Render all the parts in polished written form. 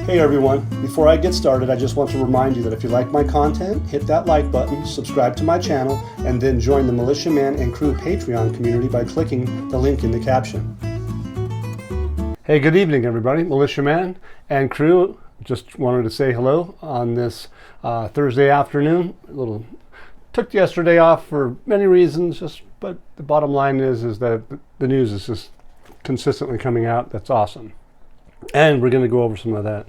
Hey everyone, before I get started, I just want to remind you that if you like my content, hit that like button, subscribe to my channel, and then join the Militia Man and Crew Patreon community by clicking the link in the caption. Hey, good evening everybody. Militia Man and Crew, just wanted to say hello on this Thursday afternoon. Took yesterday off for many reasons, but the bottom line is that the news is just consistently coming out. That's awesome. And we're going to go over some of that.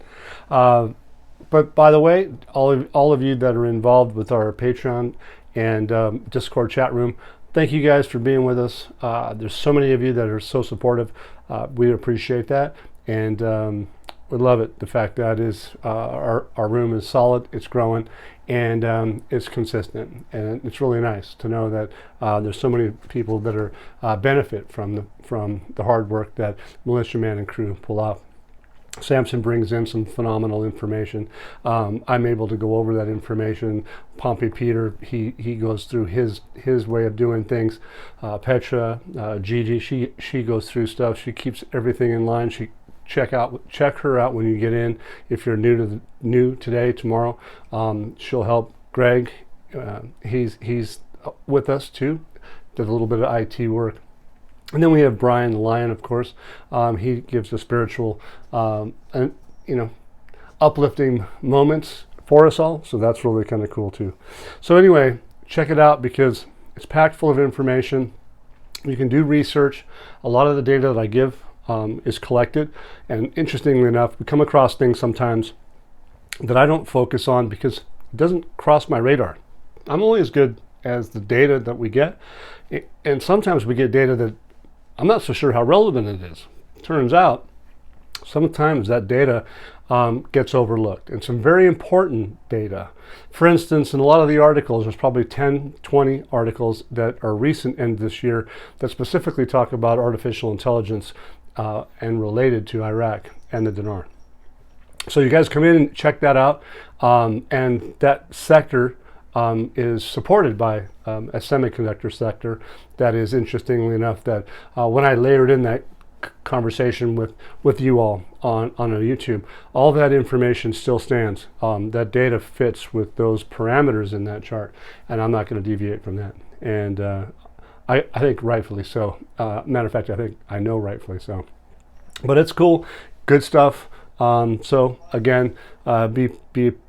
But by the way, all of you that are involved with our Patreon and Discord chat room, thank you guys for being with us. There's so many of you that are so supportive. We appreciate that, and we love it. The fact that is our room is solid, it's growing, and it's consistent, and it's really nice to know that there's so many people that are benefit from the hard work that Militia Man and Crew pull off. Samson brings in some phenomenal information. I'm able to go over that information. Pompey Peter, he goes through his way of doing things. Petra, Gigi, she goes through stuff. She keeps everything in line. Check her out when you get in. If you're new today, tomorrow, she'll help. Greg, he's with us too. Does a little bit of IT work. And then we have Brian the Lion, of course. He gives the spiritual, uplifting moments for us all. So that's really kind of cool too. So anyway, check it out because it's packed full of information. You can do research. A lot of the data that I give is collected. And interestingly enough, we come across things sometimes that I don't focus on because it doesn't cross my radar. I'm only as good as the data that we get. And sometimes we get data that I'm not so sure how relevant it is. Turns out, sometimes that data gets overlooked, and some very important data. For instance, in a lot of the articles, there's probably 10, 20 articles that are recent in this year that specifically talk about artificial intelligence and related to Iraq and the Dinar. So you guys come in and check that out, and that sector is supported by a semiconductor sector that is, interestingly enough, that when I layered in that conversation with you all on a YouTube, all that information still stands. That data fits with those parameters in that chart, and I'm not going to deviate from that. And I think rightfully so. Matter of fact, I know rightfully so. But it's cool, good stuff. So again, be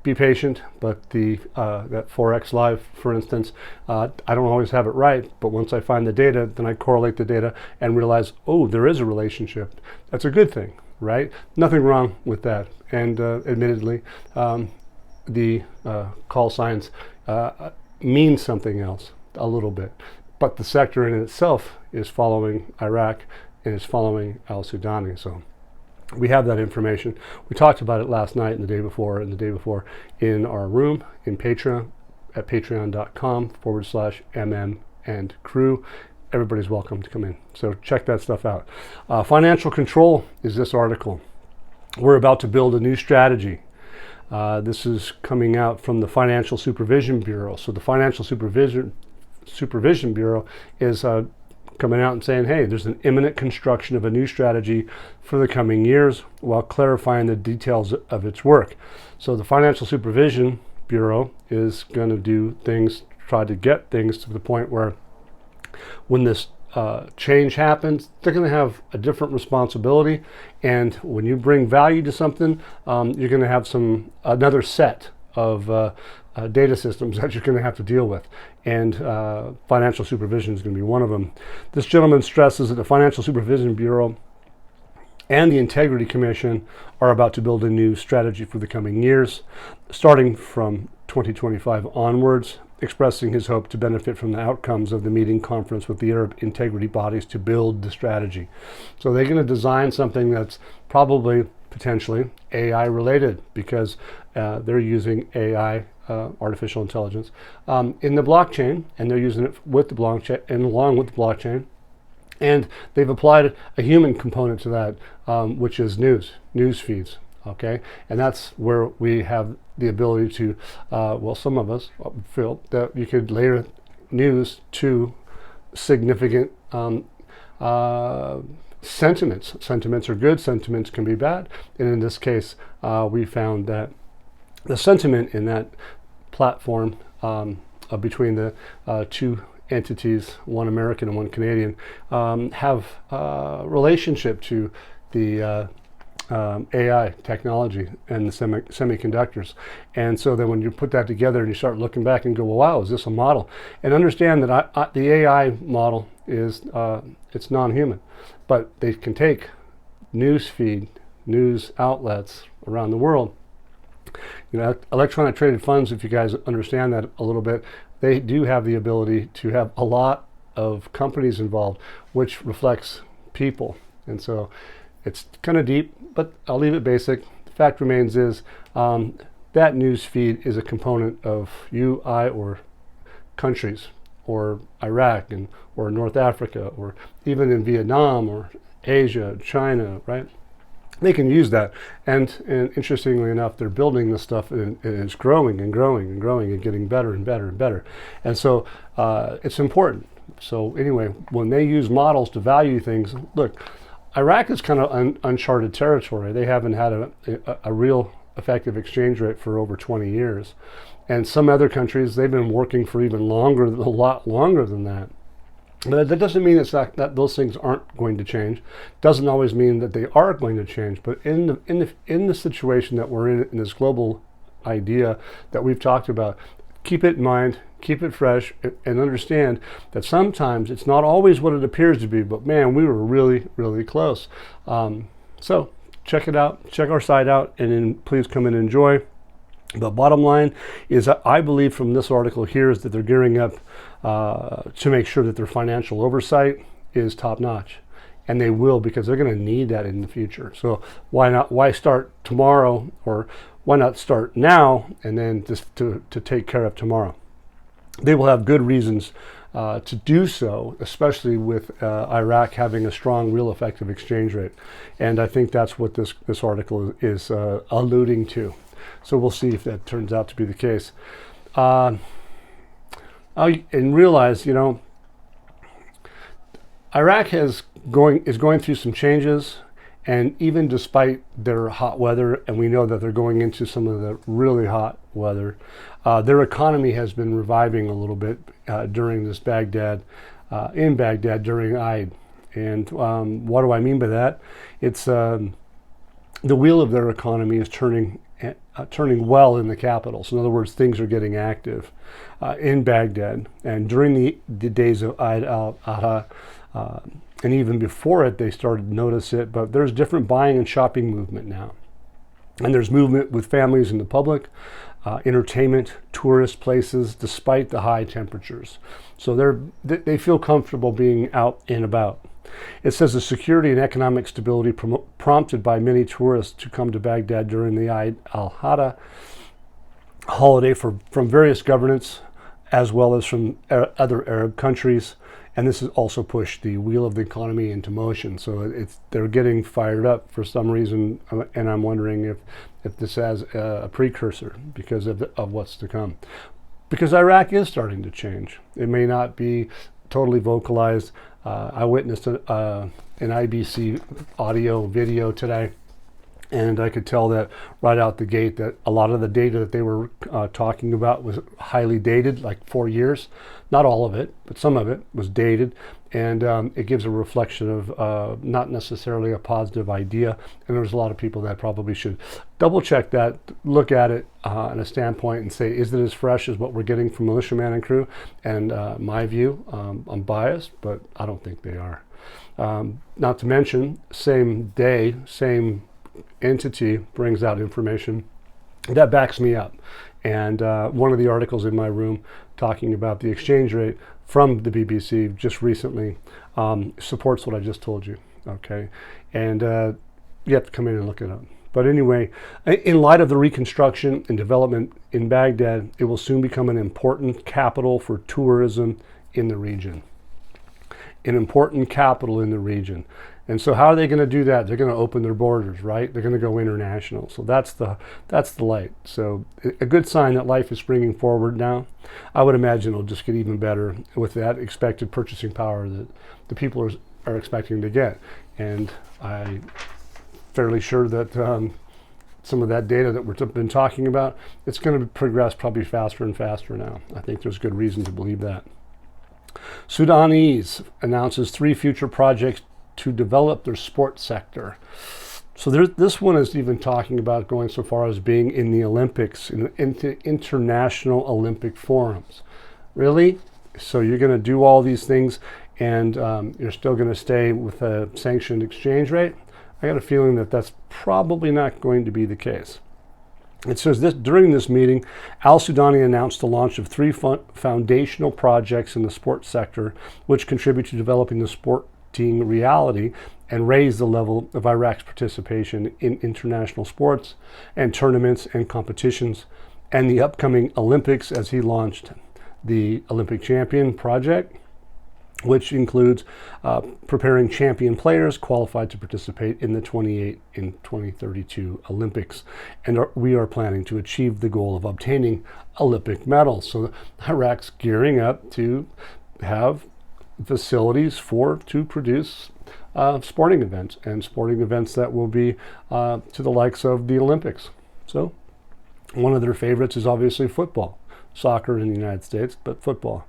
patient, but that Forex Live, for instance, I don't always have it right, but once I find the data, then I correlate the data and realize, oh, there is a relationship. That's a good thing, right? Nothing wrong with that. And admittedly, the call signs mean something else a little bit, but the sector in itself is following Iraq and is following al-Sudani. So we have that information. We talked about it last night and the day before in our room in Patreon at patreon.com/mm and crew. Everybody's welcome to come in. So check that stuff out. Financial control is this article. We're about to build a new strategy. This is coming out from the Financial Supervision Bureau. So the Financial Supervision Bureau is coming out and saying, hey, there's an imminent construction of a new strategy for the coming years while clarifying the details of its work. So the Financial Supervision Bureau is going to do things, try to get things to the point where when this change happens, they're going to have a different responsibility. And when you bring value to something, you're going to have another set of data systems that you're going to have to deal with, and financial supervision is going to be one of them. This gentleman stresses that the Financial Supervision Bureau and the Integrity Commission are about to build a new strategy for the coming years, starting from 2025 onwards, expressing his hope to benefit from the outcomes of the meeting conference with the Arab integrity bodies to build the strategy. So they're going to design something that's probably potentially AI related, because they're using AI, artificial intelligence, in the blockchain, and they're using it with the blockchain and along with the blockchain, and they've applied a human component to that, which is news feeds. Okay, and that's where we have the ability to, some of us feel that you could layer news to significant sentiments. Sentiments are good, sentiments can be bad. And in this case, we found that the sentiment in that platform between the two entities, one American and one Canadian, have relationship to the AI technology and the semiconductors. And so then when you put that together and you start looking back and go, well, wow, is this a model? And understand that the AI model is, it's non-human, but they can take news feed, news outlets around the world. You know, electronic traded funds, if you guys understand that a little bit, they do have the ability to have a lot of companies involved, which reflects people. And so it's kind of deep, but I'll leave it basic. The fact remains is that news feed is a component of you, I, or countries, or Iraq, or North Africa, or even in Vietnam, or Asia, China, right? They can use that, and interestingly enough, they're building this stuff, and it's growing and growing and growing and getting better and better and better. And so it's important. So anyway, when they use models to value things, look, Iraq is kind of uncharted territory. They haven't had a real effective exchange rate for over 20 years. And some other countries, they've been working for even longer, a lot longer than that. But that doesn't mean it's not, that those things aren't going to change. Doesn't always mean that they are going to change. But in the situation that we're in this global idea that we've talked about, keep it in mind, keep it fresh, and understand that sometimes it's not always what it appears to be. But man, we were really, really close. So check it out, check our site out, and then please come and enjoy. The bottom line is, I believe from this article here, is that they're gearing up to make sure that their financial oversight is top notch. And they will, because they're going to need that in the future. So why start tomorrow, or why not start now and then just to take care of tomorrow? They will have good reasons to do so, especially with Iraq having a strong, real effective exchange rate. And I think that's what this article is alluding to. So we'll see if that turns out to be the case. And realize, you know, Iraq is going through some changes, and even despite their hot weather, and we know that they're going into some of the really hot weather, their economy has been reviving a little bit during this in Baghdad during Eid. And what do I mean by that? It's the wheel of their economy is turning well in the capital. So in other words, things are getting active in Baghdad. And during the days of Eid al-Adha, and even before it, they started to notice it, but there's different buying and shopping movement now. And there's movement with families in the public, entertainment, tourist places, despite the high temperatures. So they feel comfortable being out and about. It says the security and economic stability prompted by many tourists to come to Baghdad during the Eid al-Adha holiday from various governments, as well as from other Arab countries. And this has also pushed the wheel of the economy into motion. So they're getting fired up for some reason, and I'm wondering if this has a precursor because of what's to come. Because Iraq is starting to change. It may not be totally vocalized. I witnessed an IBC audio video today, and I could tell that right out the gate that a lot of the data that they were talking about was highly dated, like 4 years. Not all of it, but some of it was dated, and it gives a reflection of not necessarily a positive idea. And there's a lot of people that probably should double check that, look at it in a standpoint and say, is it as fresh as what we're getting from Militiaman and crew? And my view, I'm biased, but I don't think they are. Not to mention, same day, same entity brings out information that backs me up. And one of the articles in my room talking about the exchange rate from the BBC just recently supports what I just told you, okay? And you have to come in and look it up. But anyway, in light of the reconstruction and development in Baghdad, it will soon become an important capital for tourism in the region. An important capital in the region. And so how are they going to do that? They're going to open their borders, right? They're going to go international. So that's the light. So a good sign that life is springing forward now. I would imagine it'll just get even better with that expected purchasing power that the people are expecting to get. And I'm fairly sure that some of that data that we've been talking about, it's going to progress probably faster and faster now. I think there's good reason to believe that. Sudanese announces 3 future projects to develop their sports sector. So this one is even talking about going so far as being in the Olympics, in international Olympic forums. Really? So you're going to do all these things and you're still going to stay with a sanctioned exchange rate? I got a feeling that that's probably not going to be the case. It says this during this meeting, Al Sudani announced the launch of 3 foundational projects in the sports sector, which contribute to developing the sporting reality and raise the level of Iraq's participation in international sports and tournaments and competitions, and the upcoming Olympics, as he launched the Olympic Champion Project, which includes preparing champion players qualified to participate in the 28 and 2032 Olympics. And we are planning to achieve the goal of obtaining Olympic medals. So Iraq's gearing up to have facilities to produce sporting events, and sporting events that will be to the likes of the Olympics. So one of their favorites is obviously football, soccer in the United States, but football.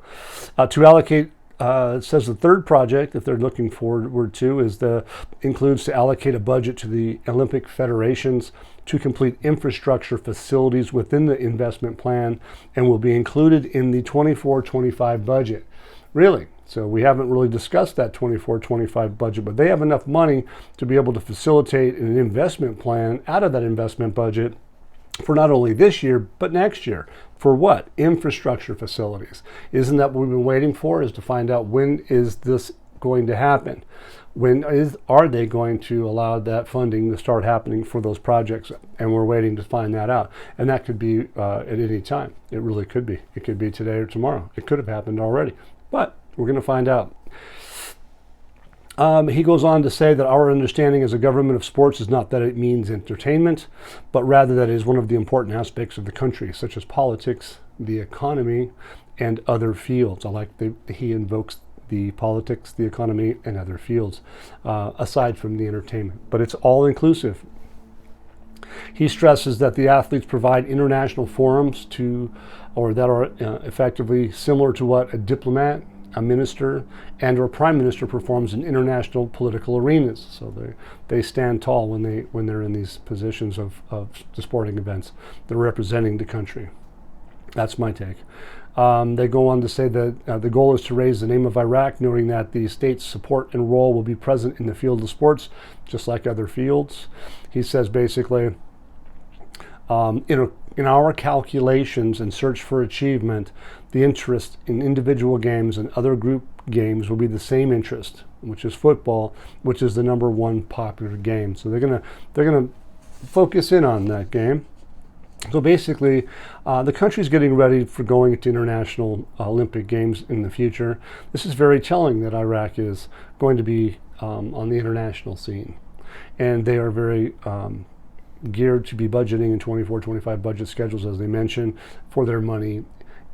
To allocate it says the third project that they're looking forward to includes to allocate a budget to the Olympic federations to complete infrastructure facilities within the investment plan, and will be included in the 24-25 budget. Really? So we haven't really discussed that 24-25 budget, but they have enough money to be able to facilitate an investment plan out of that investment budget for not only this year, but next year. For what? Infrastructure facilities. Isn't that what we've been waiting for, is to find out when is this going to happen? Are they going to allow that funding to start happening for those projects? And we're waiting to find that out. And that could be at any time. It really could be. It could be today or tomorrow. It could have happened already. But we're going to find out. He goes on to say that our understanding as a government of sports is not that it means entertainment, but rather that it is one of the important aspects of the country, such as politics, the economy, and other fields. I like he invokes the politics, the economy, and other fields, aside from the entertainment. But it's all inclusive. He stresses that the athletes provide international forums that are effectively similar to what a diplomat, a minister, and or prime minister performs in international political arenas. So they stand tall when they're in these positions of the sporting events. They're representing the country. That's my take. They go on to say that the goal is to raise the name of Iraq, noting that the state's support and role will be present in the field of sports, just like other fields. He says basically, in our calculations and search for achievement, the interest in individual games and other group games will be the same interest, which is football, which is the #1 popular game. So they're gonna focus in on that game. So basically, the country's getting ready for going to international Olympic Games in the future. This is very telling that Iraq is going to be on the international scene, and they are very geared to be budgeting in 24-25 budget schedules, as they mentioned, for their money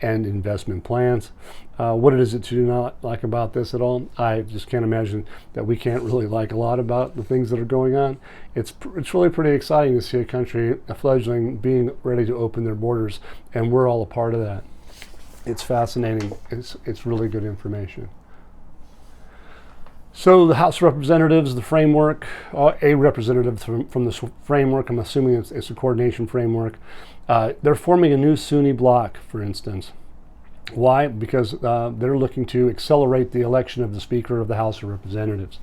and investment plans. What is it to not like about this at all? I just can't imagine that we can't really like a lot about the things that are going on. It's really pretty exciting to see a country, a fledgling, being ready to open their borders, and we're all a part of that. It's fascinating. It's really good information. So the House of Representatives, the framework, a representative from this framework, I'm assuming it's a coordination framework, they're forming a new Sunni bloc, for instance. Why? Because they're looking to accelerate the election of the Speaker of the House of Representatives.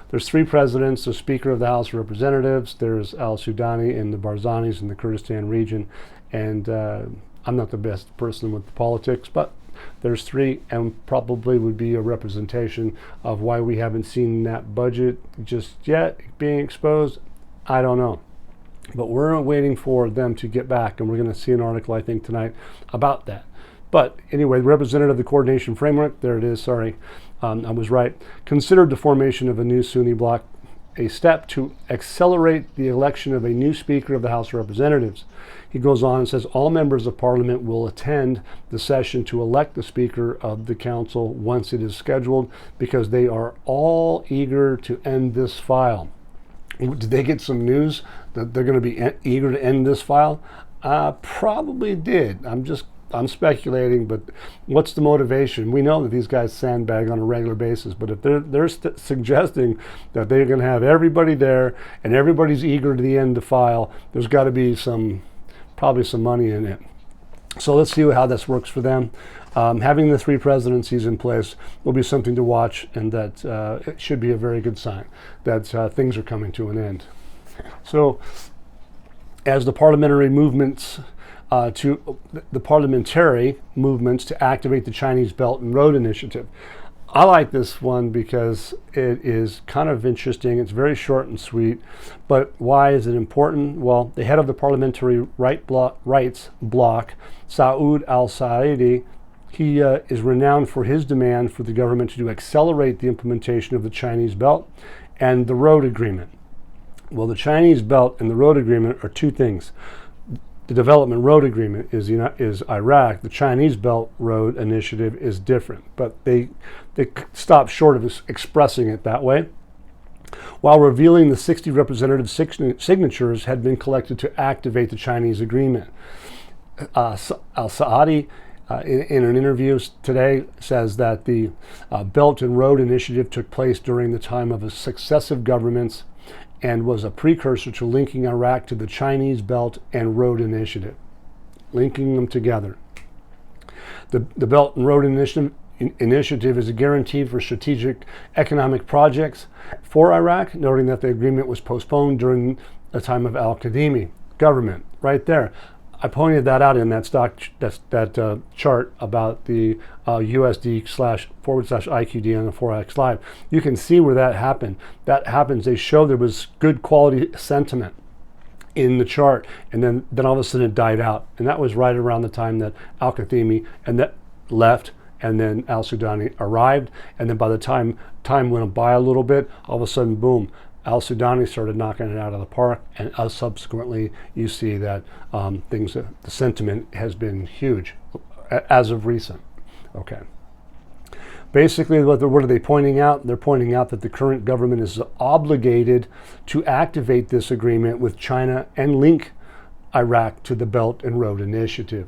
There's 3 presidents, the Speaker of the House of Representatives, there's al-Sudani and the Barzanis in the Kurdistan region, and I'm not the best person with the politics, but there's 3, and probably would be a representation of why we haven't seen that budget just yet being exposed. I don't know. But we're waiting for them to get back, and we're going to see an article, I think, tonight about that. But anyway, the representative of the coordination framework, there it is, sorry, I was right, considered the formation of a new Sunni bloc a step to accelerate the election of a new Speaker of the House of Representatives. He goes on and says all members of Parliament will attend the session to elect the Speaker of the Council once it is scheduled, because they are all eager to end this file. Did they get some news that they're going to be eager to end this file? Probably did. I'm speculating, but what's the motivation? We know that these guys sandbag on a regular basis, but if they're suggesting that they're going to have everybody there and everybody's eager to the end to file, there's got to be probably some money in it. So let's see how this works for them. Having the 3 presidencies in place will be something to watch, and that it should be a very good sign that things are coming to an end. So as the parliamentary movements to activate the Chinese Belt and Road Initiative. I like this one because it is kind of interesting. It's very short and sweet. But why is it important? Well, the head of the Parliamentary Rights Bloc, Saud al-Saidi, he is renowned for his demand for the government to accelerate the implementation of the Chinese Belt and the Road Agreement. Well, the Chinese Belt and the Road Agreement are two things. The Development Road Agreement is Iraq. The Chinese Belt Road Initiative is different, but they stopped short of expressing it that way. While revealing the 60 representative signatures had been collected to activate the Chinese agreement. Al-Saadi, in an interview today, says that the Belt and Road Initiative took place during the time of successive governments and was a precursor to linking Iraq to the Chinese Belt and Road Initiative, linking them together. The Belt and Road Initiative is a guarantee for strategic economic projects for Iraq, noting that the agreement was postponed during the time of al-Qadimi government. Right there. I pointed that out in that chart about the USD//IQD on the Forex Live. You can see where that happened. That happens. They show there was good quality sentiment in the chart, and then all of a sudden it died out. And that was right around the time that al-Qadimi and that left, and then al-Sudani arrived. And then by the time went by a little bit, all of a sudden, boom, al-Sudani started knocking it out of the park, and subsequently you see that the sentiment has been huge as of recent. Okay. Basically, what are they pointing out? They're pointing out that the current government is obligated to activate this agreement with China and link Iraq to the Belt and Road Initiative.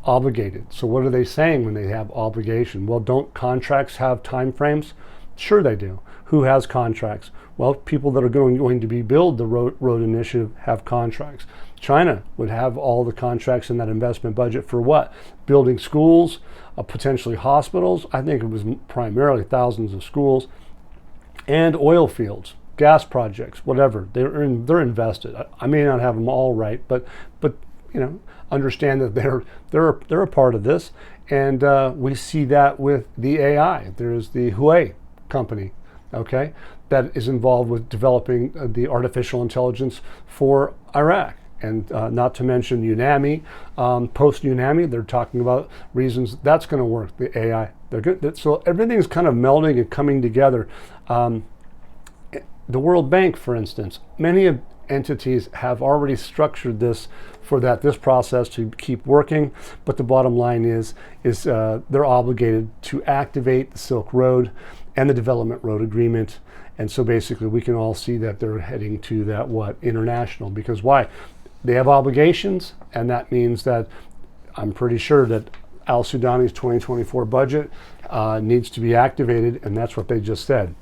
Obligated. So what are they saying when they have obligation? Well, don't contracts have time frames? Sure they do. Who has contracts? Well, people that are going to build the road initiative have contracts. China would have all the contracts in that investment budget for what? Building schools, potentially hospitals. I think it was primarily thousands of schools, and oil fields, gas projects, whatever. They're invested. I may not have them all right, but understand that they're a part of this, and we see that with the AI. There's the Huawei company, okay, that is involved with developing the artificial intelligence for Iraq. And not to mention UNAMI, post-UNAMI, they're talking about reasons that's going to work, the AI. They're good. So everything's kind of melding and coming together. The World Bank, for instance, many entities have already structured this for this process to keep working, but the bottom line is they're obligated to activate the Silk Road and the Development Road Agreement. And so basically we can all see that they're heading to that international, because why? They have obligations, and that means that I'm pretty sure that al-Sudani's 2024 budget needs to be activated, and that's what they just said.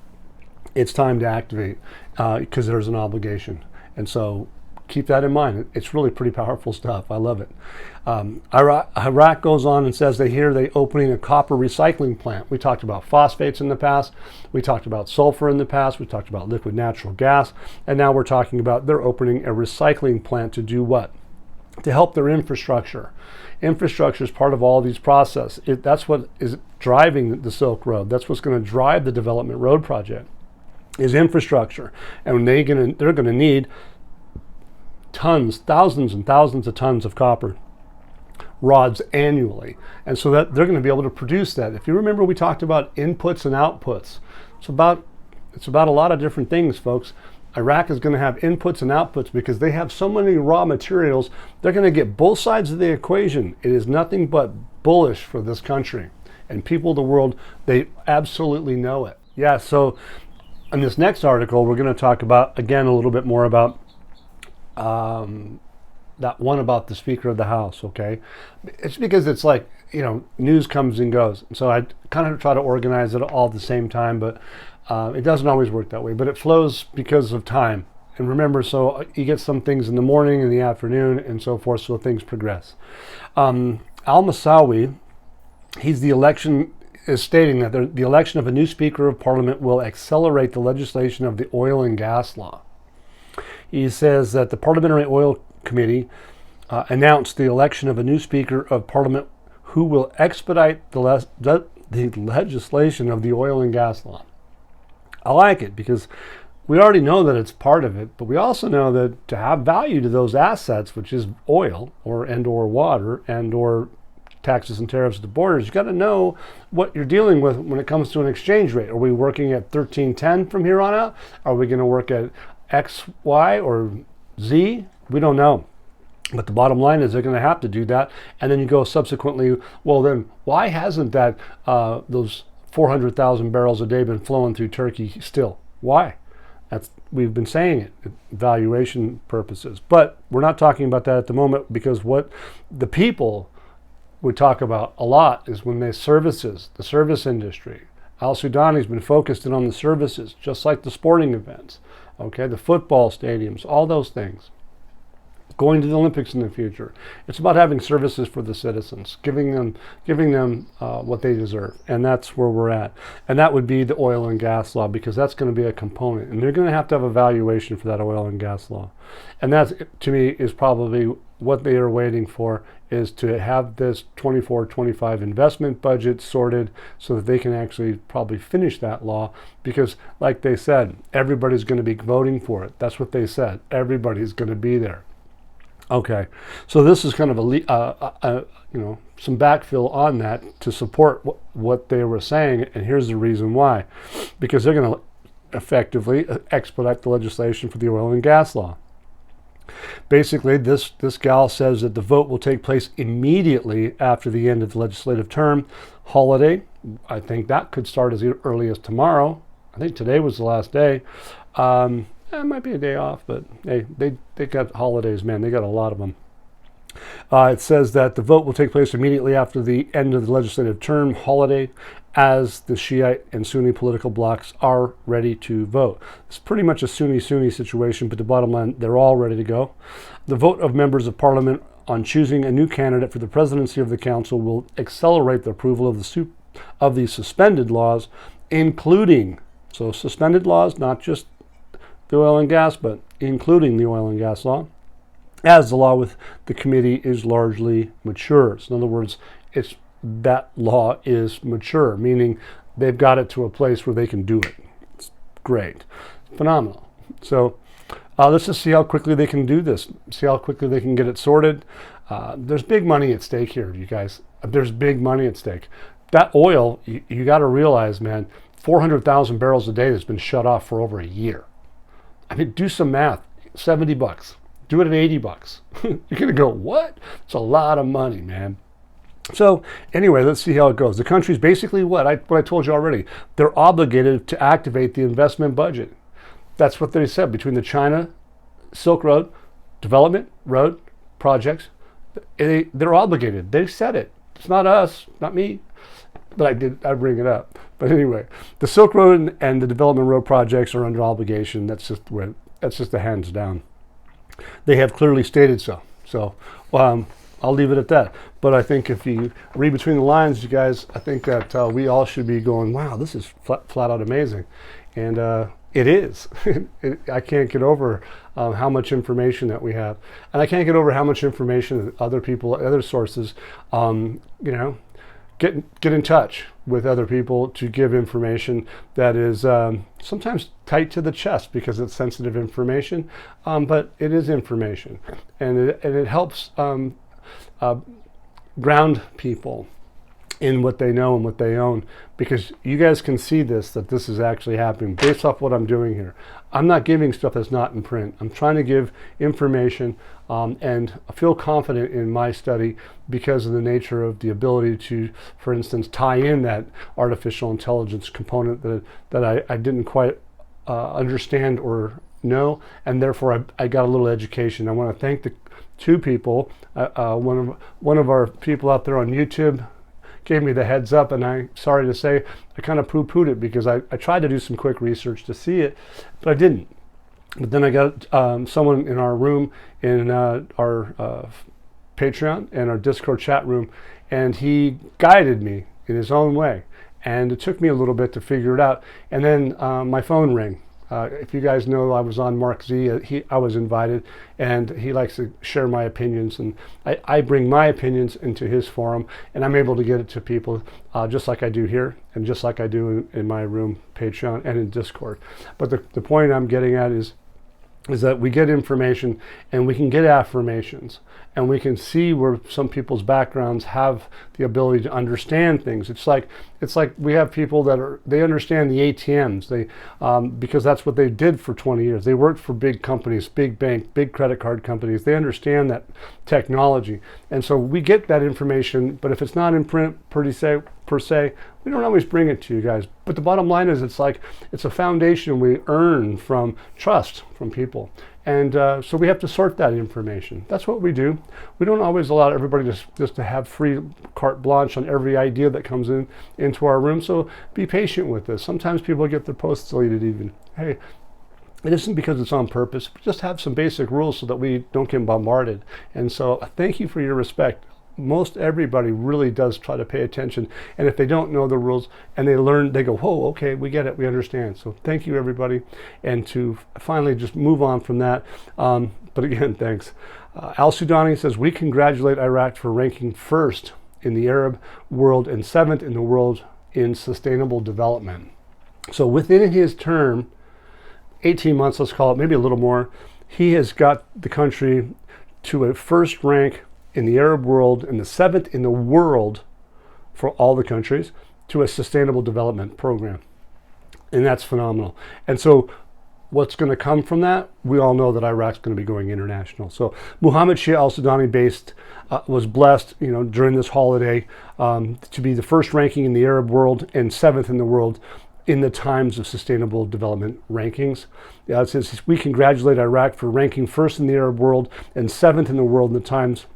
It's time to activate because there's an obligation. And so keep that in mind. It's really pretty powerful stuff. I love it. Iraq goes on and says they're opening a copper recycling plant. We talked about phosphates in the past. We talked about sulfur in the past. We talked about liquid natural gas. And now we're talking about they're opening a recycling plant to do what? To help their infrastructure. Infrastructure is part of all these processes. That's what is driving the Silk Road. That's what's going to drive the Development Road Project, is infrastructure. And they're going to need tons, thousands and thousands of tons of copper rods annually. And so that they're going to be able to produce that. If you remember, we talked about inputs and outputs. It's about a lot of different things, folks. Iraq is going to have inputs and outputs because they have so many raw materials. They're going to get both sides of the equation. It is nothing but bullish for this country. And people of the world, they absolutely know it. Yeah, so in this next article, we're going to talk about, again, a little bit more about that one about the Speaker of the House, okay? It's because it's like, news comes and goes. So I kind of try to organize it all at the same time, but it doesn't always work that way. But it flows because of time. And remember, so you get some things in the morning, in the afternoon, and so forth, so things progress. Al-Masawi, is stating that the election of a new Speaker of Parliament will accelerate the legislation of the oil and gas law. He says that the Parliamentary Oil Committee announced the election of a new Speaker of Parliament who will expedite the legislation of the oil and gas law. I like it because we already know that it's part of it, but we also know that to have value to those assets, which is oil or water or taxes and tariffs at the borders, you got to know what you're dealing with when it comes to an exchange rate. Are we working at 13.10 from here on out? Are we going to work at X, Y, or Z? We don't know. But the bottom line is they're going to have to do that. And then you go subsequently, well, then why hasn't that those 400,000 barrels a day been flowing through Turkey still? Why? We've been saying it, valuation purposes. But we're not talking about that at the moment, because what the people would talk about a lot is when the service industry. Al-Sudani's been focused in on the services, just like the sporting events, okay, the football stadiums, all those things. Going to the Olympics in the future. It's about having services for the citizens, giving them what they deserve, and that's where we're at. And that would be the oil and gas law, because that's going to be a component, and they're going to have a valuation for that oil and gas law. And that, to me, is probably what they are waiting for, is to have this 24-25 investment budget sorted so that they can actually probably finish that law, because like they said, everybody's going to be voting for it. That's what they said. Everybody's going to be there. Okay, so this is kind of some backfill on that to support what they were saying, and here's the reason why. Because they're going to effectively expedite the legislation for the oil and gas law. Basically, this gal says that the vote will take place immediately after the end of the legislative term. Holiday, I think that could start as early as tomorrow. I think today was the last day. It might be a day off, but hey, they got holidays, man. They got a lot of them. It says that the vote will take place immediately after the end of the legislative term holiday, as the Shiite and Sunni political blocs are ready to vote. It's pretty much a Sunni situation, but the bottom line, they're all ready to go. The vote of members of parliament on choosing a new candidate for the presidency of the council will accelerate the approval of the suspended laws, including, so suspended laws, not just the oil and gas, but including the oil and gas law, as the law with the committee is largely mature. So in other words, that law is mature, meaning they've got it to a place where they can do it. It's great. Phenomenal. So let's just see how quickly they can do this, see how quickly they can get it sorted. There's big money at stake here, you guys. There's big money at stake. That oil, you got to realize, man, 400,000 barrels a day that's been shut off for over a year. I mean, do some math. $70. Do it at $80. You're going to go, what? It's a lot of money, man. So anyway, let's see how it goes. The country's basically what I told you already. They're obligated to activate the investment budget. That's what they said between the China Silk Road development road projects. They're obligated. They said it. It's not us, not me, but I bring it up. But anyway, the Silk Road and the development road projects are under obligation. That's just the hands down. They have clearly stated so. So I'll leave it at that. But I think if you read between the lines, you guys, I think that we all should be going, wow, this is flat out amazing. And it is. I can't get over how much information that we have. And I can't get over how much information that other people, other sources, get in touch with other people to give information that is sometimes tight to the chest because it's sensitive information, but it is information, and it helps ground people in what they know and what they own, because you guys can see that this is actually happening based off what I'm doing here. I'm not giving stuff that's not in print. I'm trying to give information, and I feel confident in my study because of the nature of the ability to, for instance, tie in that artificial intelligence component that I didn't quite understand or know, and therefore I got a little education. I want to thank the two people. One of our people out there on YouTube gave me the heads up, and I'm sorry to say I kind of poo-pooed it because I tried to do some quick research to see it, but I didn't. But then I got someone in our room, in our Patreon and our Discord chat room, and he guided me in his own way. And it took me a little bit to figure it out. And then my phone rang. If you guys know, I was on Mark Z. I was invited, and he likes to share my opinions, and I bring my opinions into his forum, and I'm able to get it to people just like I do here, and just like I do in my room, Patreon, and in Discord. But the point I'm getting at is that we get information, and we can get affirmations, and we can see where some people's backgrounds have the ability to understand things. It's like we have people that they understand the ATMs, because that's what they did for 20 years. They worked for big companies, big bank, big credit card companies. They understand that technology, and so we get that information. But if it's not in print per se, we don't always bring it to you guys. But the bottom line is, it's a foundation we earn from trust from people. And so we have to sort that information. That's what we do. We don't always allow everybody just to have free carte blanche on every idea that comes into our room. So be patient with this. Sometimes people get their posts deleted even. Hey, it isn't because it's on purpose. Just have some basic rules so that we don't get bombarded. And so thank you for your respect. Most everybody really does try to pay attention, and if they don't know the rules and they learn, they go, "Whoa, okay, we get it, we understand." So thank you, everybody, and to finally just move on from that. But again, thanks. Al Sudani says, we congratulate Iraq for ranking first in the Arab world and 7th in the world in sustainable development. So within his term, 18 months, let's call it, maybe a little more, he has got the country to a first rank in the Arab world and the 7th in the world for all the countries to a sustainable development program. And that's phenomenal. And so what's going to come from that? We all know that Iraq's going to be going international. So Muhammad Shia al-Sudani was blessed, during this holiday to be the first ranking in the Arab world and 7th in the world in the Times of Sustainable Development rankings. It says, we congratulate Iraq for ranking first in the Arab world and 7th in the world in the Times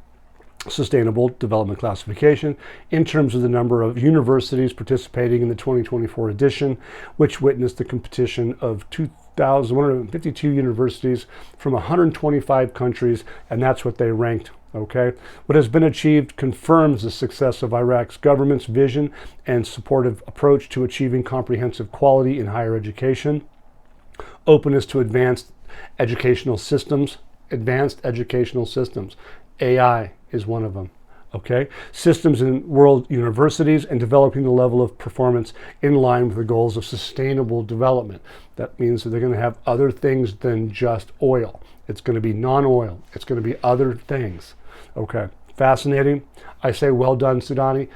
Sustainable Development Classification in terms of the number of universities participating in the 2024 edition, which witnessed the competition of 2,152 universities from 125 countries, and that's what they ranked. Okay, what has been achieved confirms the success of Iraq's government's vision and supportive approach to achieving comprehensive quality in higher education, openness to advanced educational systems, AI is one of them. Okay, systems in world universities, and developing the level of performance in line with the goals of sustainable development. That means that they're going to have other things than just oil. It's going to be non-oil. It's going to be other things. Okay, fascinating. I say well done, Sudani.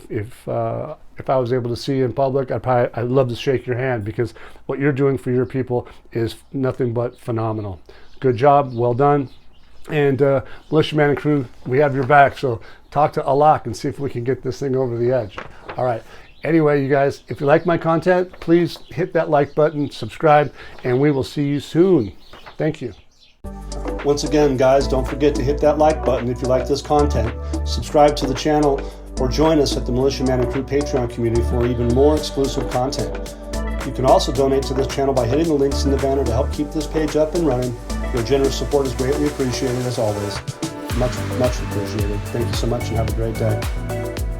If I was able to see you in public, I'd love to shake your hand, because what you're doing for your people is nothing but phenomenal. Good job, well done. And Militia Man and crew, we have your back. So talk to Alak and see if we can get this thing over the edge. All right. Anyway, you guys, if you like my content, please hit that like button, subscribe, and we will see you soon. Thank you. Once again, guys, don't forget to hit that like button if you like this content. Subscribe to the channel or join us at the Militia Man and Crew Patreon community for even more exclusive content. You can also donate to this channel by hitting the links in the banner to help keep this page up and running. Your generous support is greatly appreciated, as always. Much, much appreciated. Thank you so much, and have a great day.